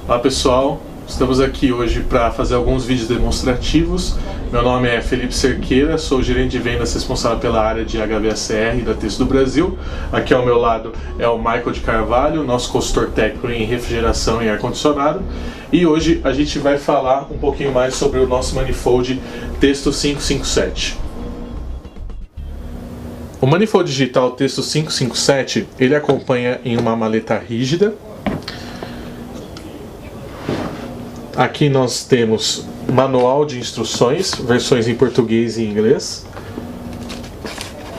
Olá pessoal, estamos aqui hoje para fazer alguns vídeos demonstrativos. Meu nome é Felipe Cerqueira, sou gerente de vendas responsável pela área de HVACR da Texto do Brasil. Aqui ao meu lado é o Michael de Carvalho, nosso consultor técnico em refrigeração e ar-condicionado. E hoje a gente vai falar um pouquinho mais sobre o nosso manifold Testo 557. O manifold digital Testo 557, ele acompanha em uma maleta rígida. Aqui nós temos manual de instruções, versões em português e inglês.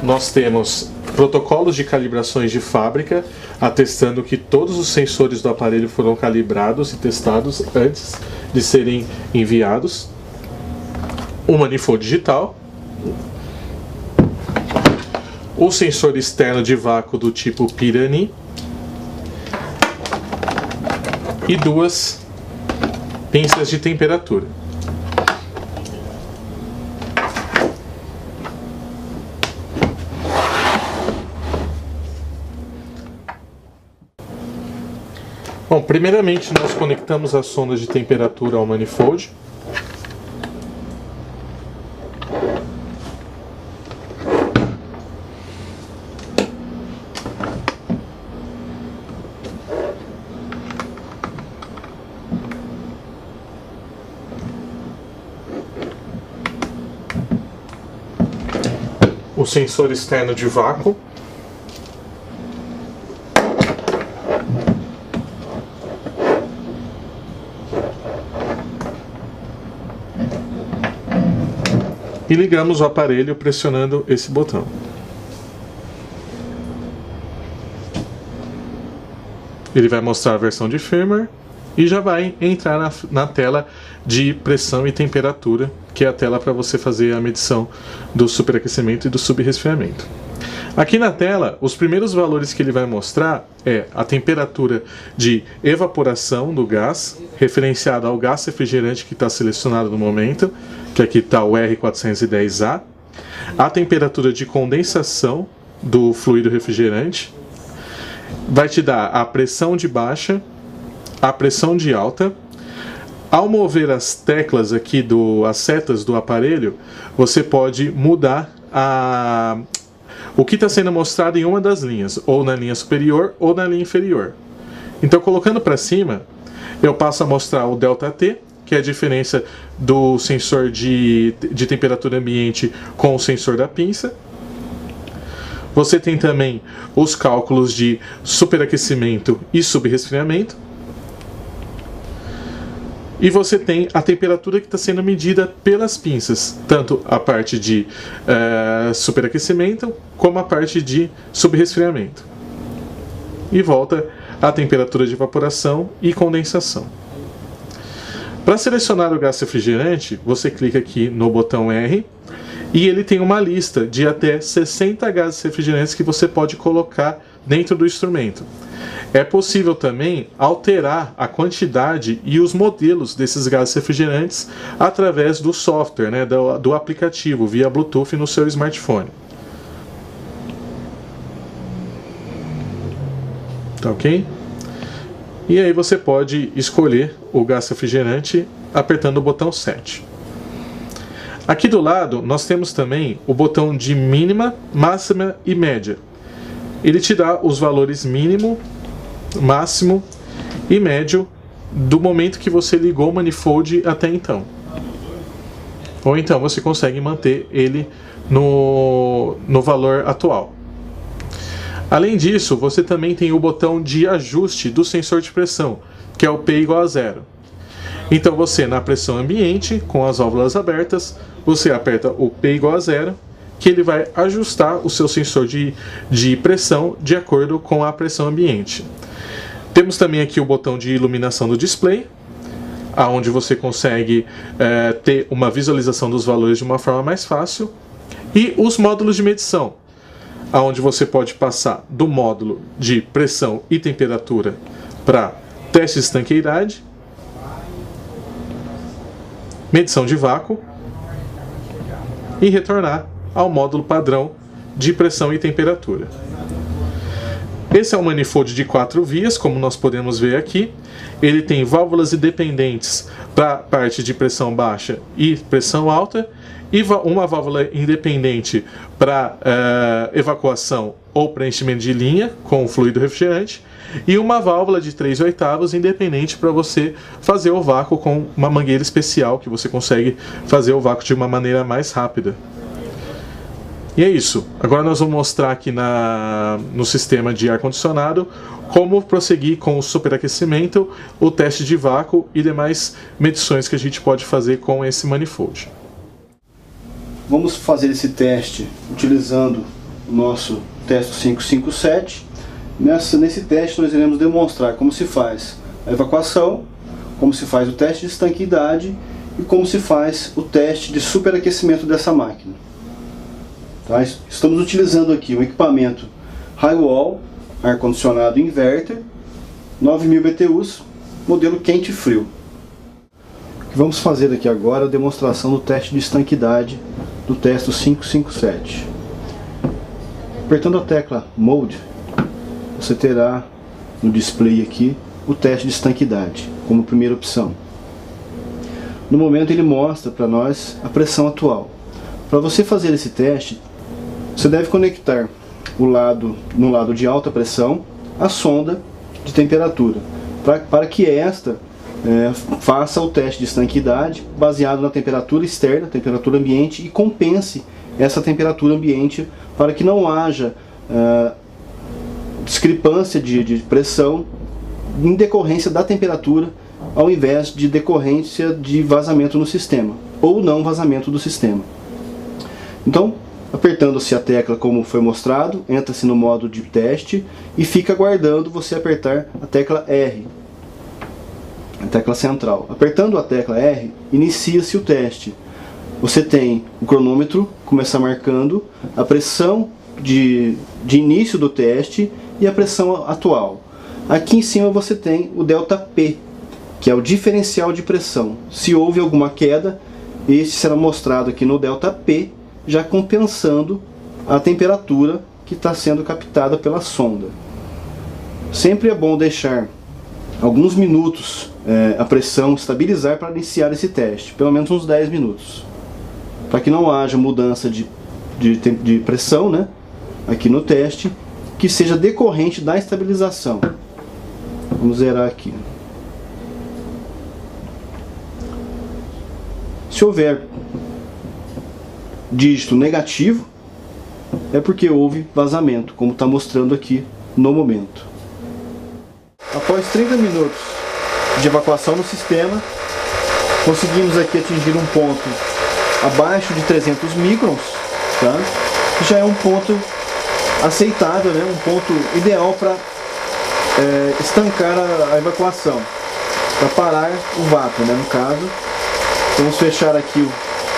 Nós temos protocolos de calibrações de fábrica, atestando que todos os sensores do aparelho foram calibrados e testados antes de serem enviados. O manifold digital. O sensor externo de vácuo do tipo Pirani. E duas pinças de temperatura. Bom, primeiramente nós conectamos a sonda de temperatura ao manifold. O sensor externo de vácuo. E ligamos o aparelho pressionando esse botão. Ele vai mostrar a versão de firmware e já vai entrar na tela de pressão e temperatura, que é a tela para você fazer a medição do superaquecimento e do subresfriamento. Aqui na tela, os primeiros valores que ele vai mostrar é a temperatura de evaporação do gás, referenciada ao gás refrigerante que está selecionado no momento, que aqui está o R410A, a temperatura de condensação do fluido refrigerante, vai te dar a pressão de baixa, a pressão de alta. Ao mover as teclas aqui, as setas do aparelho, você pode mudar o que está sendo mostrado em uma das linhas, ou na linha superior ou na linha inferior. Então, colocando para cima, eu passo a mostrar o ΔT, que é a diferença do sensor de temperatura ambiente com o sensor da pinça. Você tem também os cálculos de superaquecimento e subresfriamento. E você tem a temperatura que está sendo medida pelas pinças, tanto a parte de superaquecimento como a parte de subresfriamento. E volta a temperatura de evaporação e condensação. Para selecionar o gás refrigerante, você clica aqui no botão R e ele tem uma lista de até 60 gases refrigerantes que você pode colocar dentro do instrumento. É possível também alterar a quantidade e os modelos desses gases refrigerantes através do software, né, do aplicativo, via Bluetooth no seu smartphone. Tá ok? E aí você pode escolher o gás refrigerante apertando o botão 7. Aqui do lado nós temos também o botão de mínima, máxima e média. Ele te dá os valores mínimo, máximo e médio do momento que você ligou o manifold até então. Ou então você consegue manter ele no valor atual. Além disso, você também tem o botão de ajuste do sensor de pressão, que é o P igual a 0. Então você, na pressão ambiente, com as válvulas abertas, você aperta o P igual a 0, que ele vai ajustar o seu sensor de pressão de acordo com a pressão ambiente. Temos também aqui o botão de iluminação do display, onde você consegue ter uma visualização dos valores de uma forma mais fácil, e os módulos de medição, onde você pode passar do módulo de pressão e temperatura para teste de estanqueidade, medição de vácuo e retornar ao módulo padrão de pressão e temperatura. Esse é um manifold de 4 vias, como nós podemos ver aqui. Ele tem válvulas independentes para a parte de pressão baixa e pressão alta, e uma válvula independente para evacuação ou preenchimento de linha com o fluido refrigerante, e uma válvula de 3/8 independente para você fazer o vácuo com uma mangueira especial, que você consegue fazer o vácuo de uma maneira mais rápida. E é isso. Agora nós vamos mostrar aqui no sistema de ar-condicionado como prosseguir com o superaquecimento, o teste de vácuo e demais medições que a gente pode fazer com esse manifold. Vamos fazer esse teste utilizando o nosso Testo 557. Nesse teste nós iremos demonstrar como se faz a evacuação, como se faz o teste de estanqueidade e como se faz o teste de superaquecimento dessa máquina. Tá? Estamos utilizando aqui um equipamento Highwall, ar-condicionado inverter, 9000 BTUs, modelo quente e frio. O que vamos fazer aqui agora é a demonstração do teste de estanqueidade do Testo 557. Apertando a tecla Mode, você terá no display aqui o teste de estanqueidade como primeira opção. No momento ele mostra para nós a pressão atual. Para você fazer esse teste, você deve conectar no lado de alta pressão a sonda de temperatura, para que esta faça o teste de estanqueidade baseado na temperatura externa, temperatura ambiente, e compense essa temperatura ambiente para que não haja discrepância de pressão em decorrência da temperatura, ao invés de decorrência de vazamento no sistema, ou não vazamento do sistema. Então, apertando-se a tecla como foi mostrado, entra-se no modo de teste e fica aguardando você apertar a tecla R, a tecla central. Apertando a tecla R, inicia-se o teste. Você tem o cronômetro, começa marcando a pressão de início do teste e a pressão atual. Aqui em cima você tem o ΔP, que é o diferencial de pressão. Se houve alguma queda, este será mostrado aqui no ΔP, já compensando a temperatura que está sendo captada pela sonda. Sempre é bom deixar alguns minutos a pressão estabilizar para iniciar esse teste, pelo menos uns 10 minutos, para que não haja mudança de pressão, né, aqui no teste, que seja decorrente da estabilização. Vamos zerar aqui. Se houver dígito negativo, é porque houve vazamento, como está mostrando aqui no momento. Após 30 minutos de evacuação no sistema, conseguimos aqui atingir um ponto abaixo de 300 microns, tá? Que já é um ponto aceitável, né? Um ponto ideal para estancar a evacuação, para parar o vácuo, né? No caso, vamos fechar aqui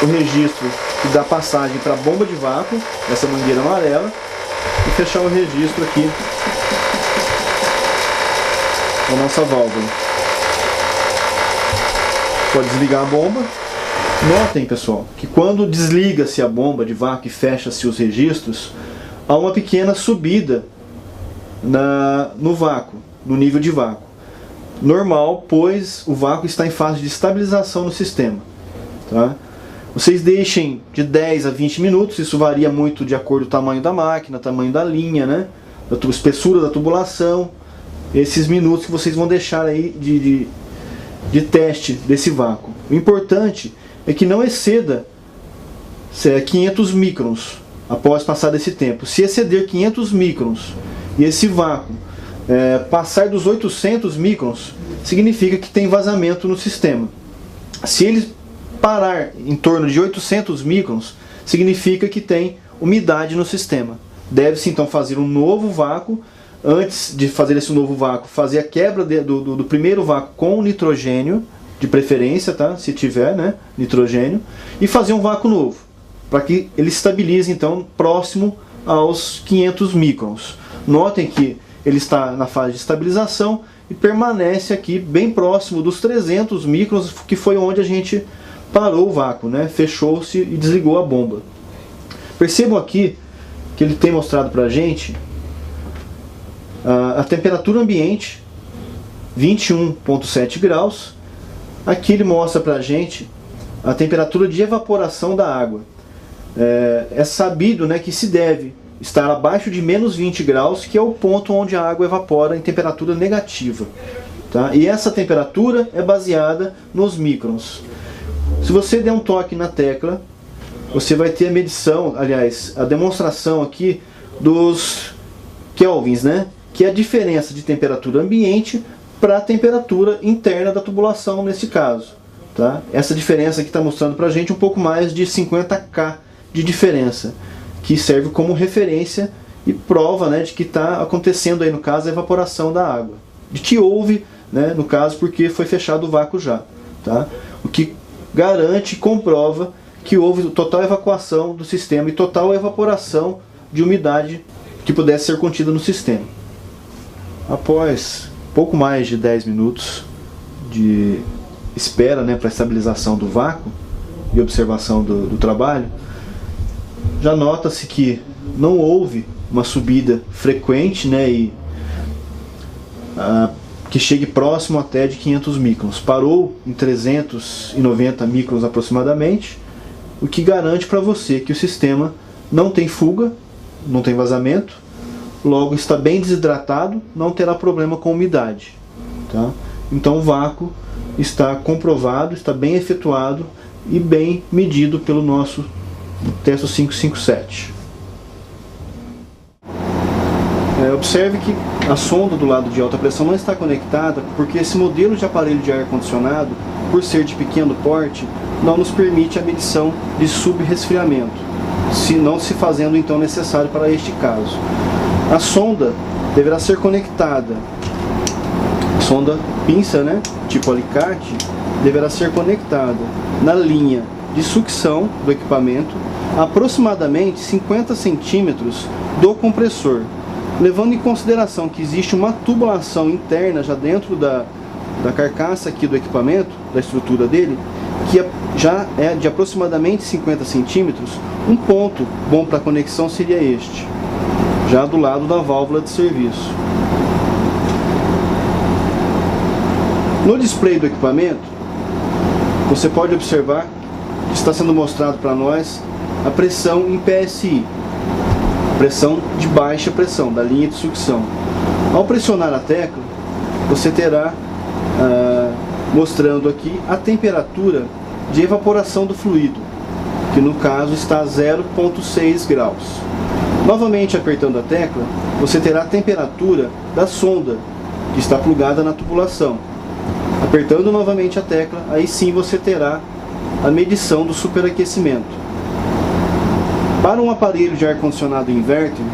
o registro que dá passagem para a bomba de vácuo, essa mangueira amarela, e fechar o registro aqui da nossa válvula. Pode desligar a bomba. Notem, pessoal, que quando desliga-se a bomba de vácuo e fecha-se os registros, há uma pequena subida no vácuo, no nível de vácuo. Normal, pois o vácuo está em fase de estabilização no sistema. Tá? Vocês deixem de 10 a 20 minutos, isso varia muito de acordo com o tamanho da máquina, tamanho da linha, né? A espessura da tubulação. Esses minutos que vocês vão deixar aí de teste desse vácuo. O importante é que não exceda 500 microns após passar desse tempo. Se exceder 500 microns e esse vácuo passar dos 800 microns, significa que tem vazamento no sistema. Se ele parar em torno de 800 microns, significa que tem umidade no sistema. Deve-se então fazer um novo vácuo. Antes de fazer esse novo vácuo, fazer a quebra do primeiro vácuo com nitrogênio, de preferência, tá? Se tiver, né, nitrogênio, e fazer um vácuo novo, para que ele estabilize então próximo aos 500 microns. Notem que ele está na fase de estabilização e permanece aqui bem próximo dos 300 microns, que foi onde a gente parou o vácuo, né? Fechou-se e desligou a bomba. Percebam aqui que ele tem mostrado para a gente a temperatura ambiente, 21,7 graus. Aqui ele mostra para a gente a temperatura de evaporação da água. É sabido, né, que se deve estar abaixo de menos 20 graus, que é o ponto onde a água evapora em temperatura negativa. Tá? E essa temperatura é baseada nos microns. Se você der um toque na tecla, você vai ter a medição, aliás, a demonstração aqui dos kelvins, né? Que é a diferença de temperatura ambiente para a temperatura interna da tubulação nesse caso. Tá? Essa diferença aqui está mostrando para a gente um pouco mais de 50 K de diferença, que serve como referência e prova, né, de que está acontecendo aí no caso a evaporação da água. De que houve, né, no caso, porque foi fechado o vácuo já. Tá? O que garante e comprova que houve total evacuação do sistema e total evaporação de umidade que pudesse ser contida no sistema. Após pouco mais de 10 minutos de espera, né, para a estabilização do vácuo e observação do trabalho, já nota-se que não houve uma subida frequente, né, e que chegue próximo até de 500 microns. Parou em 390 microns aproximadamente, o que garante para você que o sistema não tem fuga, não tem vazamento, logo está bem desidratado, não terá problema com umidade. Tá? Então o vácuo está comprovado, está bem efetuado e bem medido pelo nosso Testo 557. Observe que a sonda do lado de alta pressão não está conectada porque esse modelo de aparelho de ar-condicionado, por ser de pequeno porte, não nos permite a medição de subresfriamento, não se fazendo então necessário para este caso. A sonda deverá ser conectada, sonda pinça, né, tipo alicate, deverá ser conectada na linha de sucção do equipamento, aproximadamente 50 centímetros do compressor, levando em consideração que existe uma tubulação interna já dentro da carcaça aqui do equipamento, da estrutura dele, que já é de aproximadamente 50 centímetros. Um ponto bom para conexão seria este, já do lado da válvula de serviço. No display do equipamento, você pode observar que está sendo mostrado para nós a pressão em PSI, pressão de baixa pressão, da linha de sucção. Ao pressionar a tecla, você terá mostrando aqui a temperatura de evaporação do fluido, que no caso está a 0,6 graus. Novamente apertando a tecla, você terá a temperatura da sonda, que está plugada na tubulação. Apertando novamente a tecla, aí sim você terá a medição do superaquecimento. Para um aparelho de ar-condicionado inverter,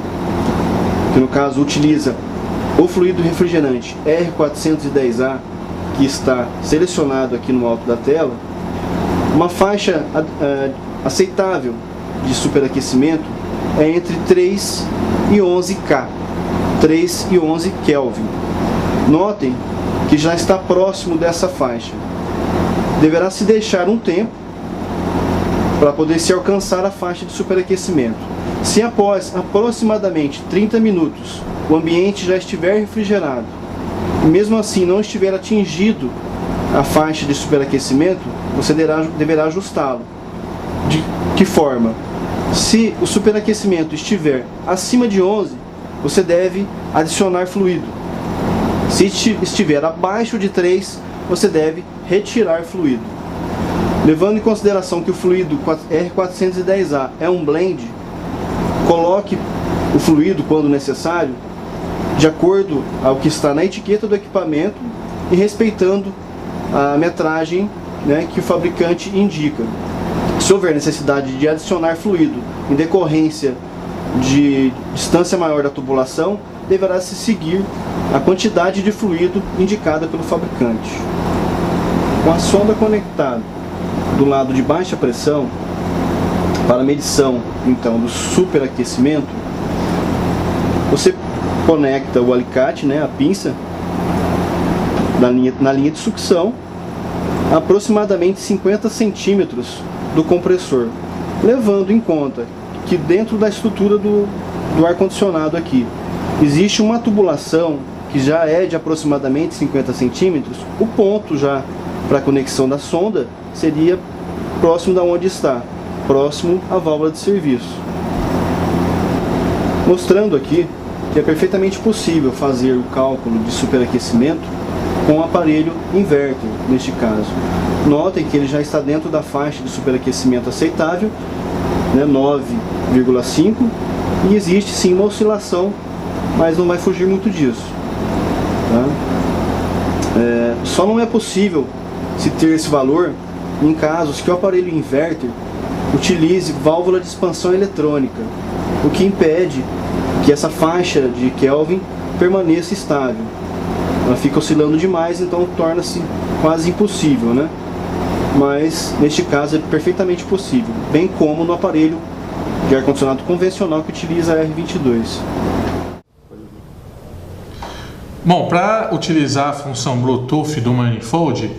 que no caso utiliza o fluido refrigerante R410A, que está selecionado aqui no alto da tela, uma faixa aceitável de superaquecimento é entre 3 e 11 K, 3 e 11 Kelvin. Notem que já está próximo dessa faixa. Deverá se deixar um tempo para poder se alcançar a faixa de superaquecimento. Se após aproximadamente 30 minutos o ambiente já estiver refrigerado e mesmo assim não estiver atingido a faixa de superaquecimento, você deverá ajustá-lo. De que forma? Se o superaquecimento estiver acima de 11, você deve adicionar fluido. Se estiver abaixo de 3, você deve retirar fluido. Levando em consideração que o fluido R410A é um blend, coloque o fluido, quando necessário, de acordo ao que está na etiqueta do equipamento e respeitando a metragem, né, que o fabricante indica. Se houver necessidade de adicionar fluido em decorrência de distância maior da tubulação, deverá se seguir a quantidade de fluido indicada pelo fabricante. Com a sonda conectada do lado de baixa pressão, para a medição então do superaquecimento, você conecta o alicate, né, a pinça, na linha de sucção, a aproximadamente 50 centímetros do compressor, levando em conta que dentro da estrutura do ar-condicionado aqui existe uma tubulação que já é de aproximadamente 50 centímetros. O ponto já para a conexão da sonda seria próximo da onde está, próximo à válvula de serviço. Mostrando aqui que é perfeitamente possível fazer o cálculo de superaquecimento com o aparelho inverter, neste caso. Notem que ele já está dentro da faixa de superaquecimento aceitável, né, 9,5, e existe sim uma oscilação, mas não vai fugir muito disso. Tá? Só não é possível se ter esse valor em casos que o aparelho inverter utilize válvula de expansão eletrônica, o que impede que essa faixa de Kelvin permaneça estável. Ela fica oscilando demais, então torna-se quase impossível, né? Mas neste caso é perfeitamente possível, bem como no aparelho de ar-condicionado convencional que utiliza a R22. Bom, para utilizar a função Bluetooth do Manifold,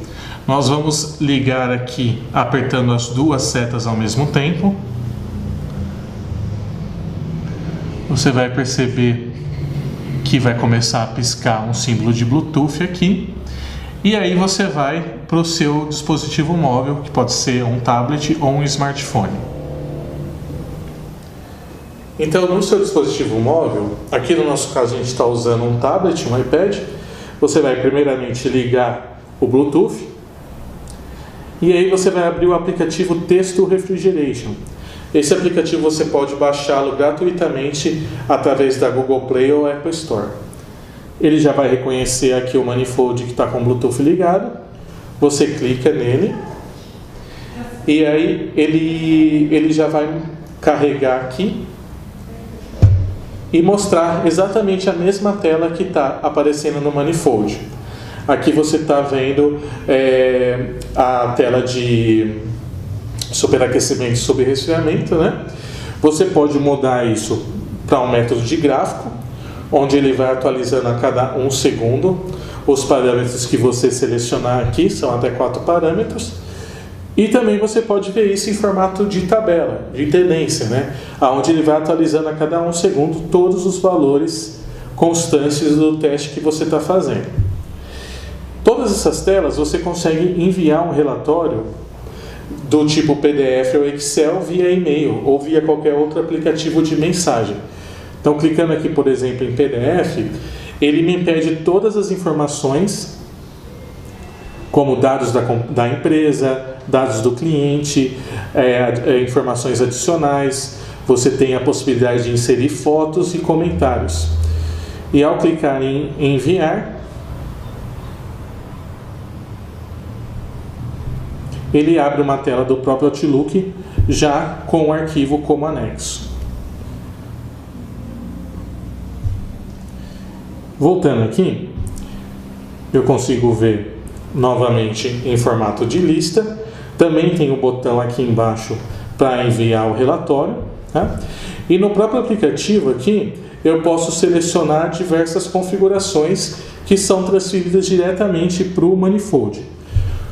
nós vamos ligar aqui apertando as duas setas ao mesmo tempo. Você vai perceber que vai começar a piscar um símbolo de Bluetooth aqui. E aí você vai para o seu dispositivo móvel, que pode ser um tablet ou um smartphone. Então, no seu dispositivo móvel, aqui no nosso caso a gente está usando um tablet, um iPad. Você vai primeiramente ligar o Bluetooth. E aí você vai abrir o aplicativo Texto Refrigeration. Esse aplicativo você pode baixá-lo gratuitamente através da Google Play ou Apple Store. Ele já vai reconhecer aqui o manifold que está com o Bluetooth ligado. Você clica nele e aí ele já vai carregar aqui e mostrar exatamente a mesma tela que está aparecendo no manifold. Aqui você está vendo a tela de superaquecimento e sobreresfriamento, né? Você pode mudar isso para um método de gráfico, onde ele vai atualizando a cada 1 segundo. Os parâmetros que você selecionar aqui são até 4 parâmetros. E também você pode ver isso em formato de tabela, de tendência, né? Onde ele vai atualizando a cada 1 segundo todos os valores constantes do teste que você está fazendo. Todas essas telas você consegue enviar um relatório do tipo PDF ou Excel via e-mail ou via qualquer outro aplicativo de mensagem. Então, clicando aqui, por exemplo, em PDF, ele me pede todas as informações, como dados da empresa, dados do cliente, informações adicionais. Você tem a possibilidade de inserir fotos e comentários. E ao clicar em enviar, ele abre uma tela do próprio Outlook já com o arquivo como anexo. Voltando aqui, eu consigo ver novamente em formato de lista. Também tem o botão aqui embaixo para enviar o relatório, tá? E no próprio aplicativo aqui eu posso selecionar diversas configurações que são transferidas diretamente para o manifold.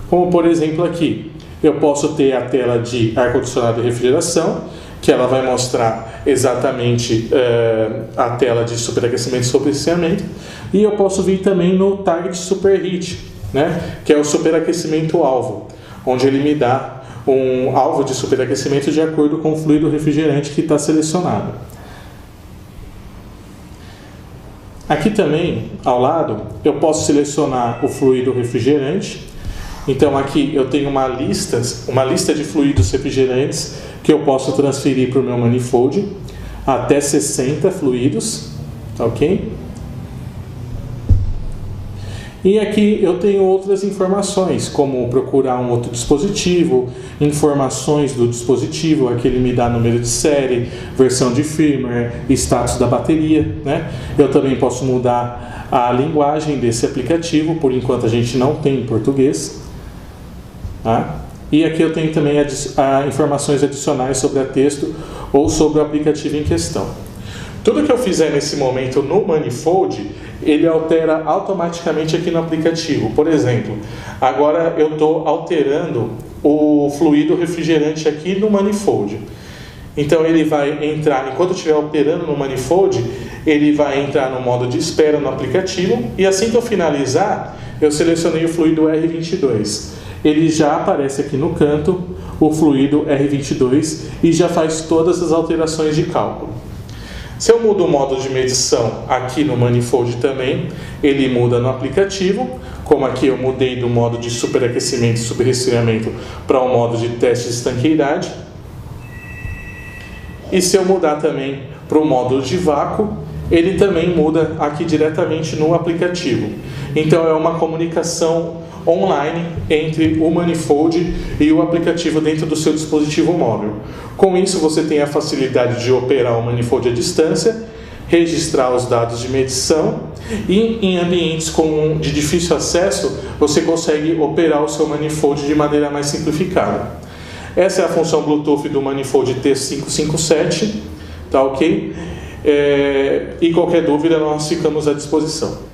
Como por exemplo aqui, eu posso ter a tela de ar-condicionado e refrigeração, que ela vai mostrar exatamente a tela de superaquecimento e sobreresfriamento. E eu posso vir também no Target Superheat, né, que é o superaquecimento alvo, onde ele me dá um alvo de superaquecimento de acordo com o fluido refrigerante que está selecionado. Aqui também, ao lado, eu posso selecionar o fluido refrigerante. Então aqui eu tenho uma lista de fluidos refrigerantes que eu posso transferir para o meu manifold, até 60 fluidos, ok? E aqui eu tenho outras informações, como procurar um outro dispositivo, informações do dispositivo, aqui ele me dá número de série, versão de firmware, status da bateria, né? Eu também posso mudar a linguagem desse aplicativo, por enquanto a gente não tem em português. Tá? E aqui eu tenho também informações adicionais sobre a texto ou sobre o aplicativo em questão. Tudo que eu fizer nesse momento no manifold, ele altera automaticamente aqui no aplicativo. Por exemplo, agora eu estou alterando o fluido refrigerante aqui no manifold. Então ele vai entrar, enquanto eu estiver operando no manifold, ele vai entrar no modo de espera no aplicativo, e assim que eu finalizar, eu selecionei o fluido R22. Ele já aparece aqui no canto, o fluido R22, e já faz todas as alterações de cálculo. Se eu mudo o modo de medição aqui no manifold também, ele muda no aplicativo, como aqui eu mudei do modo de superaquecimento e subresfriamento para o modo de teste de estanqueidade. E se eu mudar também para o módulo de vácuo, ele também muda aqui diretamente no aplicativo. Então é uma comunicação online entre o manifold e o aplicativo dentro do seu dispositivo móvel. Com isso você tem a facilidade de operar o manifold à distância, registrar os dados de medição, e em ambientes de difícil acesso você consegue operar o seu manifold de maneira mais simplificada. Essa é a função Bluetooth do manifold T557, tá ok? E qualquer dúvida nós ficamos à disposição.